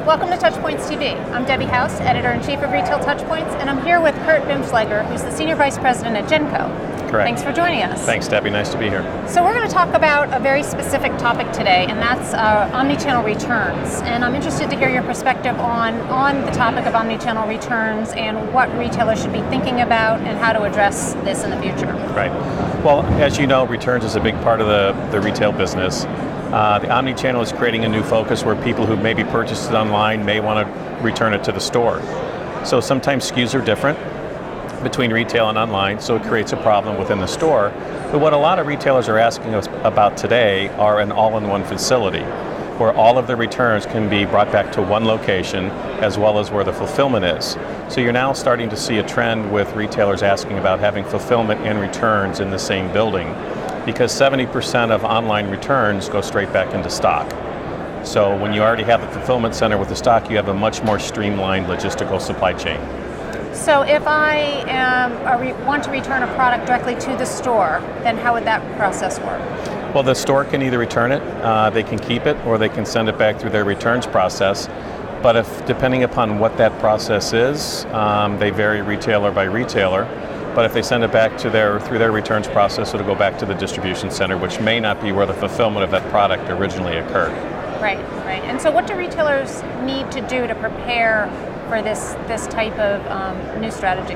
Welcome to TouchPoints TV. I'm Debbie House, Editor-in-Chief of Retail TouchPoints, and I'm here with Curt Bimschleger, who's the Senior Vice President at GENCO. Correct. Thanks for joining us. Thanks, Debbie. Nice to be here. So we're going to talk about a very specific topic today, and that's omnichannel returns. And I'm interested to hear your perspective on the topic of omnichannel returns and what retailers should be thinking about and how to address this in the future. Right. Well, as you know, returns is a big part of the retail business. The omnichannel is creating a new focus where people who maybe purchased it online may want to return it to the store. So sometimes SKUs are different between retail and online, so it creates a problem within the store. But what a lot of retailers are asking us about today are an all-in-one facility, where all of the returns can be brought back to one location, as well as where the fulfillment is. So you're now starting to see a trend with retailers asking about having fulfillment and returns in the same building, because 70% of online returns go straight back into stock. So when you already have the fulfillment center with the stock, you have a much more streamlined logistical supply chain. So if I want to return a product directly to the store, then how would that process work? Well, the store can either return it, they can keep it, or they can send it back through their returns process. But if, depending upon what that process is, they vary retailer by retailer. But if they send it back to through their returns process, it'll go back to the distribution center, which may not be where the fulfillment of that product originally occurred. Right. And so what do retailers need to do to prepare for this type of new strategy?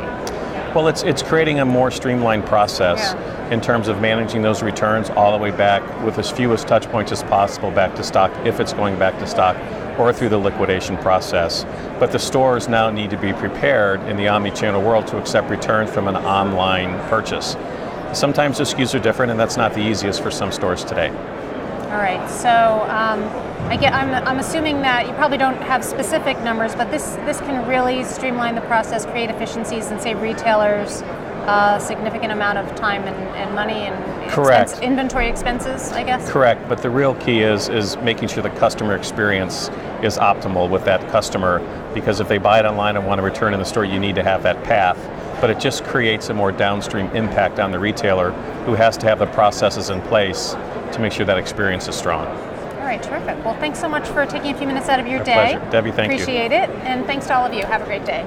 Well, it's creating a more streamlined process in terms of managing those returns all the way back with as fewest touch points as possible back to stock, if it's going back to stock, or through the liquidation process. But the stores now need to be prepared in the omnichannel world to accept returns from an online purchase. Sometimes the SKUs are different, and that's not the easiest for some stores today. All right, so I'm assuming that you probably don't have specific numbers, but this can really streamline the process, create efficiencies, and save retailers a significant amount of time and money and inventory expenses, I guess? Correct, but the real key is making sure the customer experience is optimal with that customer, because if they buy it online and want to return in the store, you need to have that path. But it just creates a more downstream impact on the retailer, who has to have the processes in place to make sure that experience is strong. All right, terrific. Well, thanks so much for taking a few minutes out of your My day. pleasure. Debbie, thank you. Appreciate it, and thanks to all of you. Have a great day.